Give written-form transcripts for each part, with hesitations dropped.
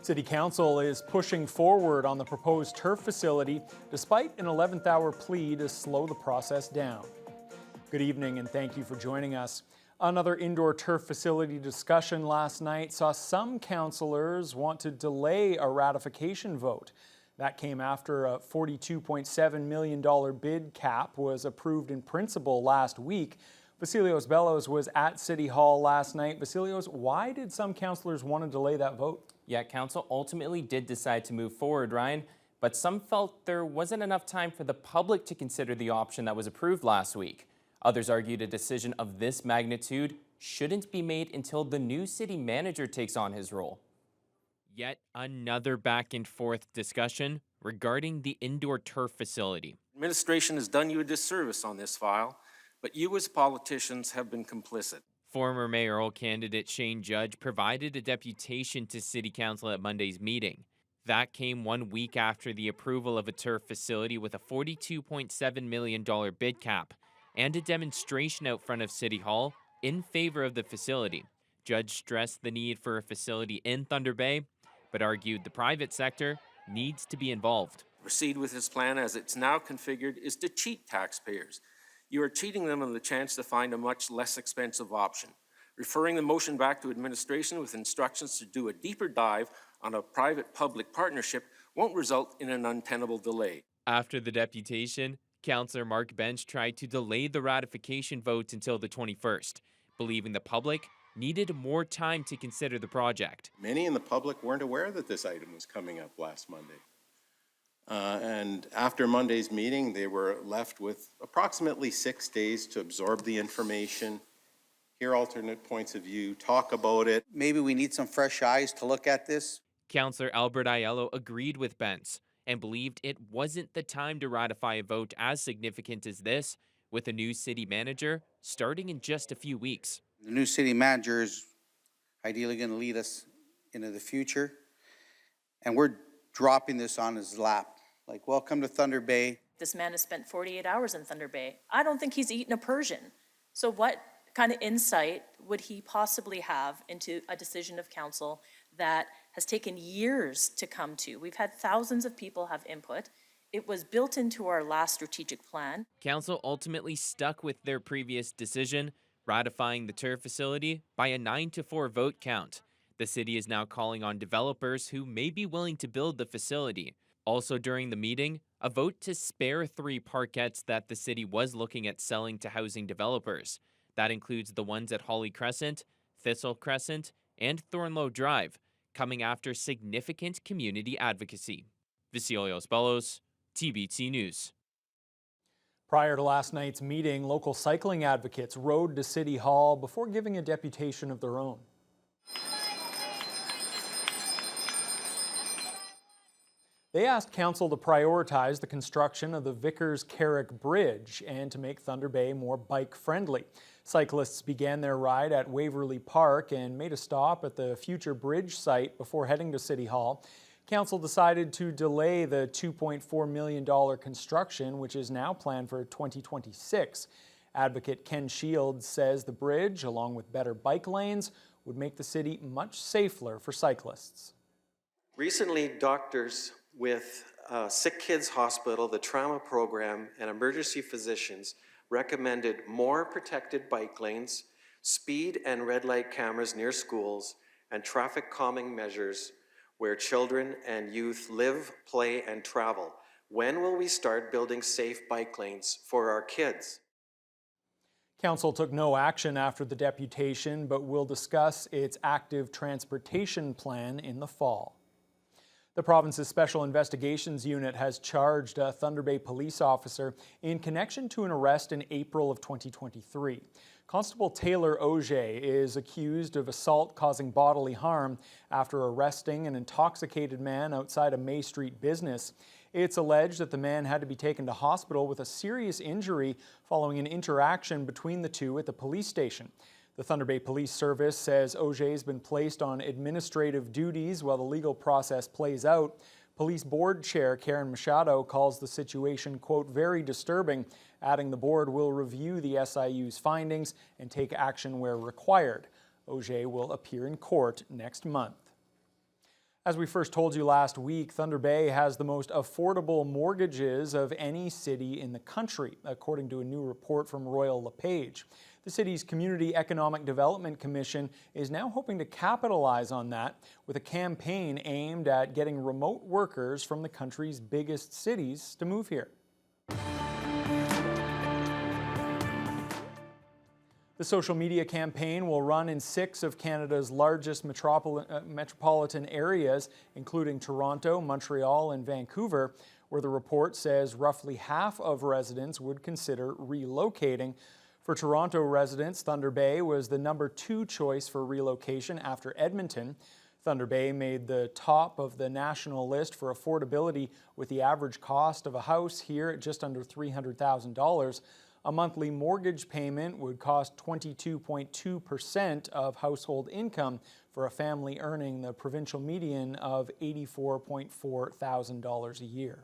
City Council is pushing forward on the proposed turf facility despite an 11th hour plea to slow the process down. Good evening and thank you for joining us. Another indoor turf facility discussion last night saw some councillors want to delay a ratification vote. That came after a $42.7 million bid cap was approved in principle last week. Vasilios Bellos was at City Hall last night. Vasilios, why did some councillors want to delay that vote? Yeah, council ultimately did decide to move forward, Ryan, but some felt there wasn't enough time for the public to consider the option that was approved last week. Others argued a decision of this magnitude shouldn't be made until the new city manager takes on his role. Yet another back and forth discussion regarding the indoor turf facility. Administration has done you a disservice on this file, but you as politicians have been complicit. Former mayoral candidate Shane Judge provided a deputation to City Council at Monday's meeting. That came 1 week after the approval of a turf facility with a $42.7 million bid cap and a demonstration out front of City Hall in favor of the facility. Judge stressed the need for a facility in Thunder Bay, but argued the private sector needs to be involved. Proceed with his plan as it's now configured is to cheat taxpayers. You are cheating them of the chance to find a much less expensive option. Referring the motion back to administration with instructions to do a deeper dive on a private-public partnership won't result in an untenable delay. After the deputation, Councillor Mark Bench tried to delay the ratification vote until the 21st, believing the public needed more time to consider the project. Many in the public weren't aware that this item was coming up last Monday. And after Monday's meeting, they were left with approximately 6 days to absorb the information, hear alternate points of view, talk about it. Maybe we need some fresh eyes to look at this. Councillor Albert Aiello agreed with Bentz and believed it wasn't the time to ratify a vote as significant as this, with a new city manager starting in just a few weeks. The new city manager is ideally going to lead us into the future, and we're dropping this on his lap. Like, welcome to Thunder Bay. This man has spent 48 hours in Thunder Bay. I don't think he's eaten a Persian. So what kind of insight would he possibly have into a decision of council that has taken years to come to? We've had thousands of people have input. It was built into our last strategic plan. Council ultimately stuck with their previous decision, ratifying the turf facility by a 9-4 vote count. The city is now calling on developers who may be willing to build the facility. Also during the meeting, a vote to spare 3 parkettes that the city was looking at selling to housing developers. That includes the ones at Holly Crescent, Thistle Crescent, and Thornlow Drive, coming after significant community advocacy. Vasilios Bellos, TBT News. Prior to last night's meeting, local cycling advocates rode to City Hall before giving a deputation of their own. They asked council to prioritize the construction of the Vickers-Carrick Bridge and to make Thunder Bay more bike-friendly. Cyclists began their ride at Waverley Park and made a stop at the future bridge site before heading to City Hall. Council decided to delay the $2.4 million construction, which is now planned for 2026. Advocate Ken Shields says the bridge, along with better bike lanes, would make the city much safer for cyclists. Recently, doctors with Sick Kids Hospital, the trauma program, and emergency physicians recommended more protected bike lanes, speed and red light cameras near schools, and traffic calming measures where children and youth live, play, and travel. When will we start building safe bike lanes for our kids? Council took no action after the deputation, but will discuss its active transportation plan in the fall. The province's Special Investigations Unit has charged a Thunder Bay police officer in connection to an arrest in April of 2023. Constable Taylor Auger is accused of assault causing bodily harm after arresting an intoxicated man outside a May Street business. It's alleged that the man had to be taken to hospital with a serious injury following an interaction between the two at the police station. The Thunder Bay Police Service says Auger has been placed on administrative duties while the legal process plays out. Police Board Chair Karen Machado calls the situation, quote, very disturbing, adding the board will review the SIU's findings and take action where required. Auger will appear in court next month. As we first told you last week, Thunder Bay has the most affordable mortgages of any city in the country, according to a new report from Royal LePage. The city's Community Economic Development Commission is now hoping to capitalize on that with a campaign aimed at getting remote workers from the country's biggest cities to move here. The social media campaign will run in 6 of Canada's largest metropolitan areas, including Toronto, Montreal, and Vancouver, where the report says roughly half of residents would consider relocating. For Toronto residents, Thunder Bay was the number 2 choice for relocation after Edmonton. Thunder Bay made the top of the national list for affordability, with the average cost of a house here at just under $300,000. A monthly mortgage payment would cost 22.2% of household income for a family earning the provincial median of $84.4 thousand a year.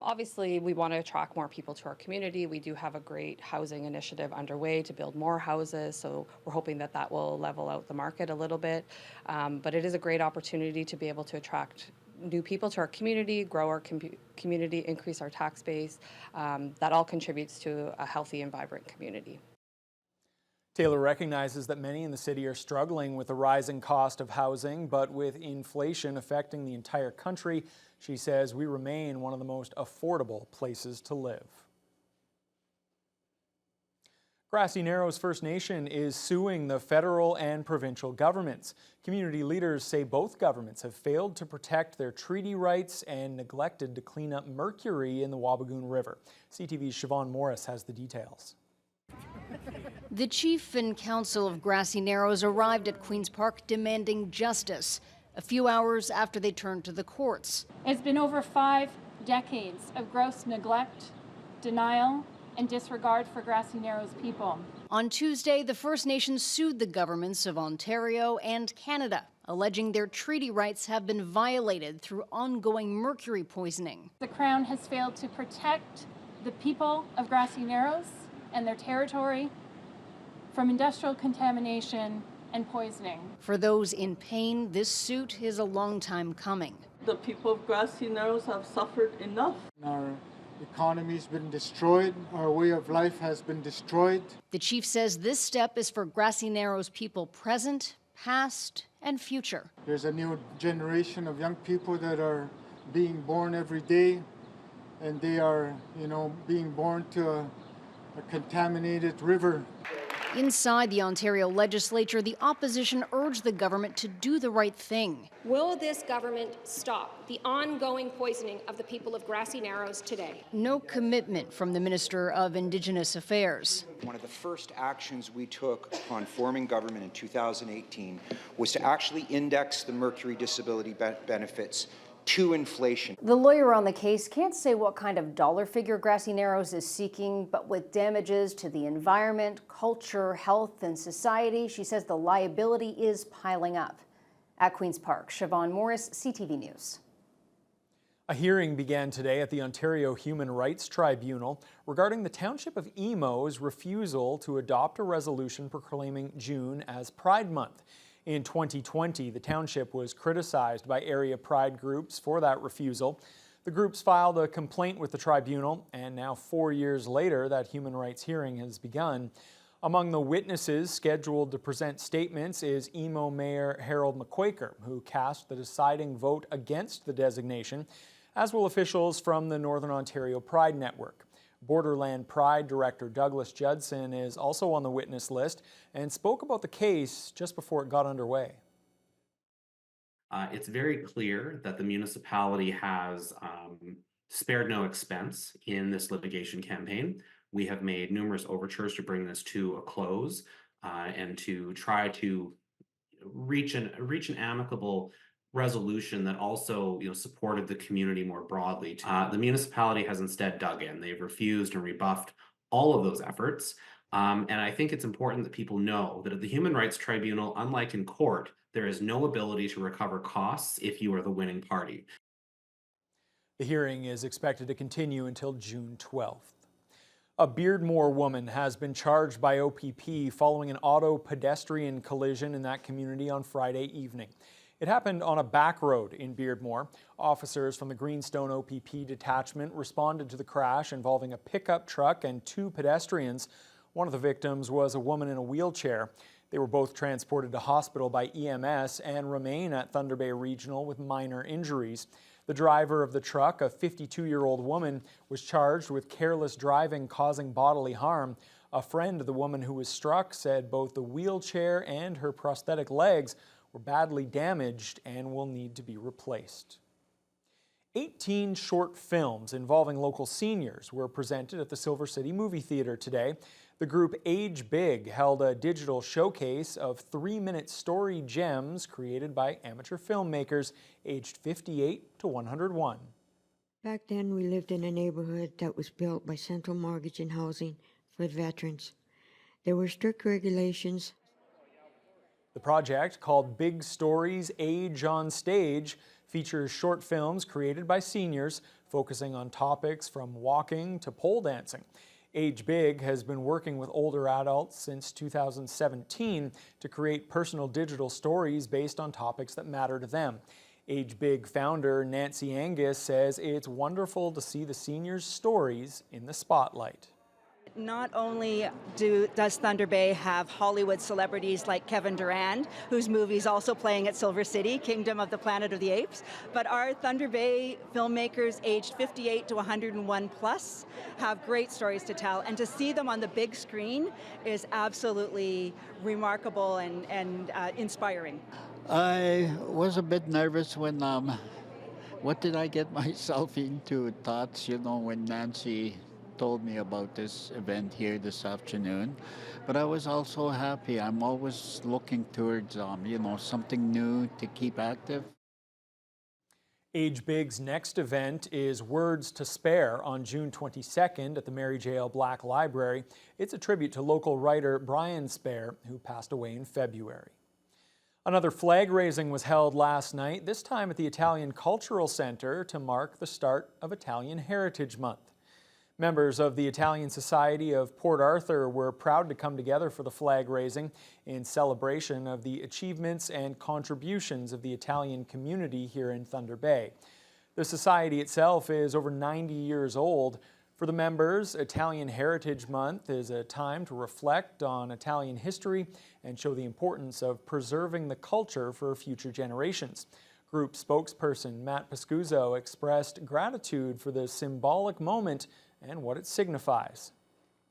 Obviously, we want to attract more people to our community. We do have a great housing initiative underway to build more houses, so we're hoping that that will level out the market a little bit. But it is a great opportunity to be able to attract new people to our community, grow our community, increase our tax base. That all contributes to a healthy and vibrant community. Taylor recognizes that many in the city are struggling with the rising cost of housing, but with inflation affecting the entire country, she says we remain one of the most affordable places to live. Grassy Narrows First Nation is suing the federal and provincial governments. Community leaders say both governments have failed to protect their treaty rights and neglected to clean up mercury in the Wabigoon River. CTV's Siobhan Morris has the details. The chief and council of Grassy Narrows arrived at Queen's Park demanding justice a few hours after they turned to the courts. It's been over 5 decades of gross neglect, denial, and disregard for Grassy Narrows people. On Tuesday, the First Nations sued the governments of Ontario and Canada, alleging their treaty rights have been violated through ongoing mercury poisoning. The Crown has failed to protect the people of Grassy Narrows and their territory from industrial contamination and poisoning. For those in pain, this suit is a long time coming. The people of Grassy Narrows have suffered enough. Our economy's been destroyed. Our way of life has been destroyed. The chief says this step is for Grassy Narrows people present, past, and future. There's a new generation of young people that are being born every day, and they are, being born to a contaminated river. Inside the Ontario legislature, the opposition urged the government to do the right thing. Will this government stop the ongoing poisoning of the people of Grassy Narrows today? No commitment from the Minister of Indigenous Affairs. One of the first actions we took upon forming government in 2018 was to actually index the mercury disability benefits to inflation. The lawyer on the case can't say what kind of dollar figure Grassy Narrows is seeking, but with damages to the environment, culture, health, and society, she says the liability is piling up. At Queen's Park, Siobhan Morris, CTV News. A hearing began today at the Ontario Human Rights Tribunal regarding the Township of Emo's refusal to adopt a resolution proclaiming June as Pride Month. In 2020, the township was criticized by area pride groups for that refusal. The groups filed a complaint with the tribunal, and now 4 years later, that human rights hearing has begun. Among the witnesses scheduled to present statements is Emo Mayor Harold McQuaker, who cast the deciding vote against the designation, as will officials from the Northern Ontario Pride Network. Borderland Pride Director Douglas Judson is also on the witness list and spoke about the case just before it got underway. It's very clear that the municipality has spared no expense in this litigation campaign. We have made numerous overtures to bring this to a close and to try to reach an amicable resolution that also supported the community more broadly. The municipality has instead dug in. They've refused and rebuffed all of those efforts. And I think it's important that people know that at the Human Rights Tribunal, unlike in court, there is no ability to recover costs if you are the winning party. The hearing is expected to continue until June 12th. A Beardmore woman has been charged by OPP following an auto pedestrian collision in that community on Friday evening. It happened on a back road in Beardmore. Officers from the Greenstone OPP detachment responded to the crash involving a pickup truck and 2 pedestrians. One of the victims was a woman in a wheelchair. They were both transported to hospital by EMS and remain at Thunder Bay Regional with minor injuries. The driver of the truck, a 52-year-old woman, was charged with careless driving causing bodily harm. A friend of the woman who was struck said both the wheelchair and her prosthetic legs were badly damaged and will need to be replaced. 18 short films involving local seniors were presented at the Silver City Movie Theatre today. The group Age Big held a digital showcase of 3-minute story gems created by amateur filmmakers aged 58 to 101. Back then, we lived in a neighborhood that was built by Central Mortgage and Housing for veterans. There were strict regulations. The project, called Big Stories Age on Stage, features short films created by seniors focusing on topics from walking to pole dancing. Age Big has been working with older adults since 2017 to create personal digital stories based on topics that matter to them. Age Big founder Nancy Angus says it's wonderful to see the seniors' stories in the spotlight. Not only does Thunder Bay have Hollywood celebrities like Kevin Durand, whose movie is also playing at Silver City, Kingdom of the Planet of the Apes, but our Thunder Bay filmmakers aged 58 to 101 plus have great stories to tell, and to see them on the big screen is absolutely remarkable and inspiring. I was a bit nervous when, what did I get myself into? Thoughts, when Nancy told me about this event here this afternoon, but I was also happy. I'm always looking towards, something new to keep active. Age Big's next event is Words to Spare on June 22nd at the Mary J. L. Black Library. It's a tribute to local writer Brian Spare, who passed away in February. Another flag raising was held last night, this time at the Italian Cultural Center to mark the start of Italian Heritage Month. Members of the Italian Society of Port Arthur were proud to come together for the flag raising in celebration of the achievements and contributions of the Italian community here in Thunder Bay. The society itself is over 90 years old. For the members, Italian Heritage Month is a time to reflect on Italian history and show the importance of preserving the culture for future generations. Group spokesperson Matt Pascuzzo expressed gratitude for the symbolic moment and what it signifies.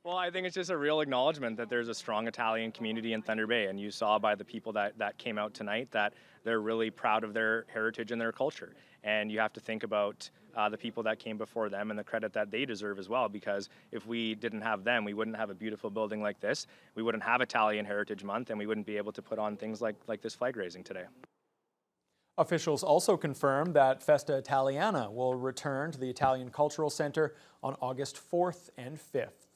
Well, I think it's just a real acknowledgement that there's a strong Italian community in Thunder Bay, and you saw by the people that came out tonight that they're really proud of their heritage and their culture. And you have to think about the people that came before them and the credit that they deserve as well, because if we didn't have them, we wouldn't have a beautiful building like this, we wouldn't have Italian Heritage Month, and we wouldn't be able to put on things like this flag raising today. Officials also confirmed that Festa Italiana will return to the Italian Cultural Center on August 4th and 5th.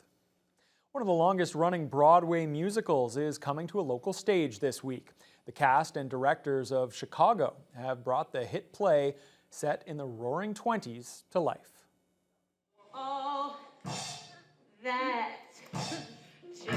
One of the longest-running Broadway musicals is coming to a local stage this week. The cast and directors of Chicago have brought the hit play set in the Roaring '20s to life. All that jazz.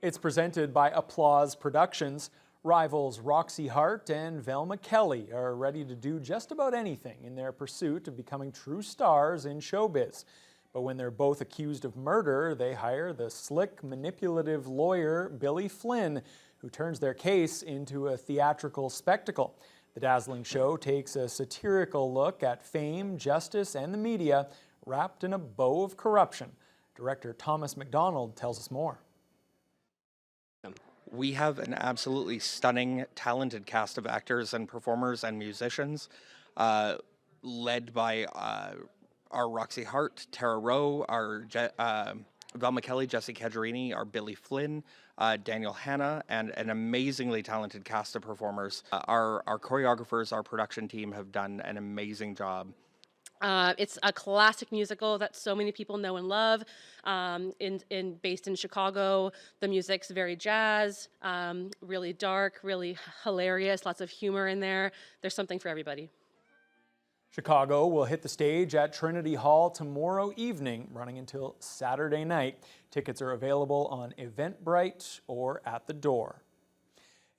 It's presented by Applause Productions. Rivals Roxy Hart and Velma Kelly are ready to do just about anything in their pursuit of becoming true stars in showbiz. But when they're both accused of murder, they hire the slick, manipulative lawyer Billy Flynn, who turns their case into a theatrical spectacle. The dazzling show takes a satirical look at fame, justice, and the media, wrapped in a bow of corruption. Director Thomas McDonald tells us more. We have an absolutely stunning, talented cast of actors and performers and musicians, led by our Roxy Hart, Tara Rowe, our Velma Kelly, Jesse Kedgerini, our Billy Flynn, Daniel Hanna, and an amazingly talented cast of performers. Our choreographers, our production team have done an amazing job. It's a classic musical that so many people know and love. Based in Chicago, the music's very jazz, really dark, really hilarious, lots of humor in there. There's something for everybody. Chicago will hit the stage at Trinity Hall tomorrow evening, running until Saturday night. Tickets are available on Eventbrite or at the door.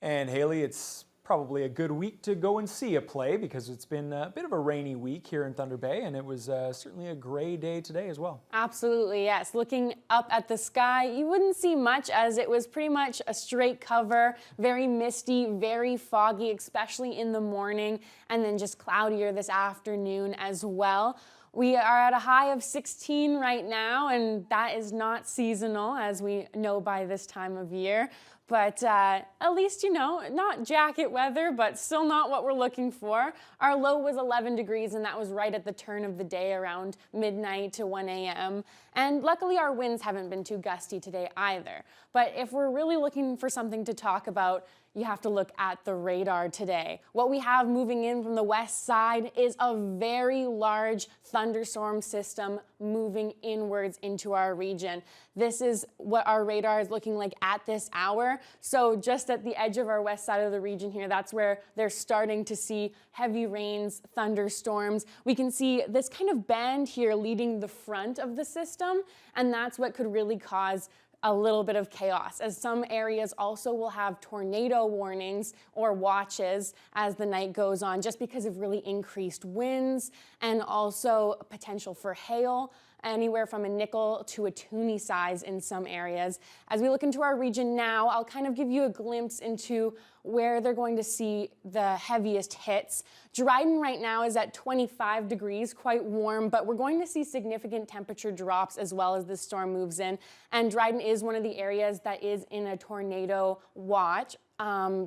And Haley, it's probably a good week to go and see a play because it's been a bit of a rainy week here in Thunder Bay, and it was certainly a gray day today as well. Absolutely, yes. Looking up at the sky, you wouldn't see much as it was pretty much a straight cover, very misty, very foggy, especially in the morning, and then just cloudier this afternoon as well. We are at a high of 16 right now, and that is not seasonal, as we know by this time of year. But at least, not jacket weather, but still not what we're looking for. Our low was 11 degrees, and that was right at the turn of the day around midnight to 1 a.m. And luckily, our winds haven't been too gusty today either. But if we're really looking for something to talk about, you have to look at the radar today. What we have moving in from the west side is a very large thunderstorm system moving inwards into our region. This is what our radar is looking like at this hour. So just at the edge of our west side of the region here, that's where they're starting to see heavy rains, thunderstorms. We can see this kind of band here leading the front of the system, and that's what could really cause a little bit of chaos, as some areas also will have tornado warnings or watches as the night goes on, just because of really increased winds and also potential for hail, anywhere from a nickel to a toonie size in some areas. As we look into our region now, I'll kind of give you a glimpse into where they're going to see the heaviest hits. Dryden right now is at 25 degrees, quite warm, but we're going to see significant temperature drops as well as the storm moves in. And Dryden is one of the areas that is in a tornado watch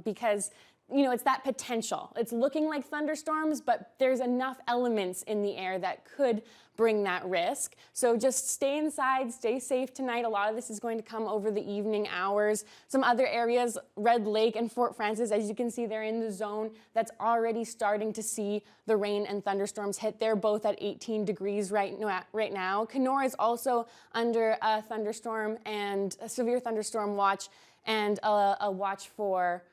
because it's that potential. It's looking like thunderstorms, but there's enough elements in the air that could bring that risk. So just stay inside, stay safe tonight. A lot of this is going to come over the evening hours. Some other areas, Red Lake and Fort Frances, as you can see, they're in the zone that's already starting to see the rain and thunderstorms hit. They're both at 18 degrees right now. Kenora is also under a thunderstorm and a severe thunderstorm watch and a watch for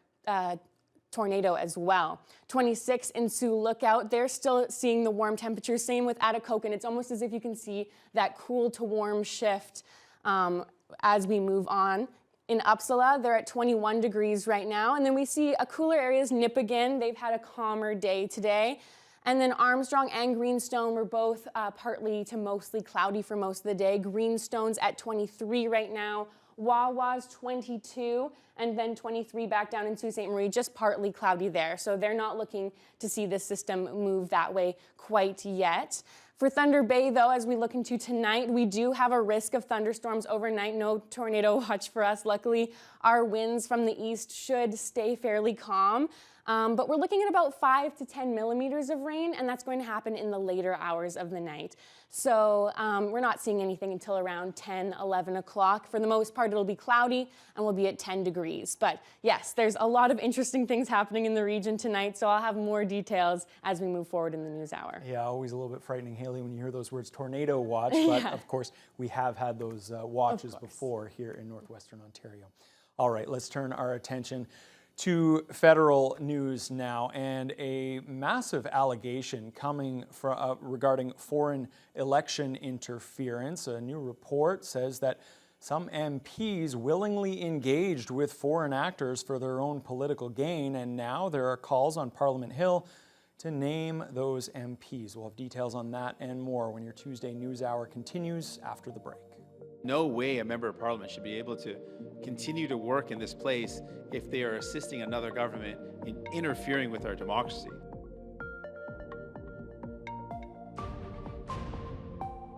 tornado as well. 26 in Sioux Lookout, they're still seeing the warm temperatures. Same with Atikokan. It's almost as if you can see that cool to warm shift as we move on. In Uppsala, they're at 21 degrees right now. And then we see a cooler areas, Nipigon. They've had a calmer day today. And then Armstrong and Greenstone were both partly to mostly cloudy for most of the day. Greenstone's at 23 right now. Wawa's 22, and then 23 back down in Sault Ste. Marie, just partly cloudy there. So they're not looking to see this system move that way quite yet. For Thunder Bay, though, as we look into tonight, we do have a risk of thunderstorms overnight. No tornado watch for us. Luckily, our winds from the east should stay fairly calm. But we're looking at about 5 to 10 millimeters of rain, and that's going to happen in the later hours of the night. So we're not seeing anything until around 10, 11 o'clock. For the most part, it'll be cloudy, and we'll be at 10 degrees. But yes, there's a lot of interesting things happening in the region tonight, so I'll have more details as we move forward in the news hour. Yeah, always a little bit frightening, Haley, when you hear those words tornado watch, but of course, we have had those watches before here in northwestern Ontario. All right, let's turn our attention to federal news now, and a massive allegation coming from regarding foreign election interference. A new report says that some MPs willingly engaged with foreign actors for their own political gain, and now there are calls on Parliament Hill to name those MPs. We'll have details on that and more when your Tuesday News Hour continues after the break. No way a member of parliament should be able to continue to work in this place if they are assisting another government in interfering with our democracy.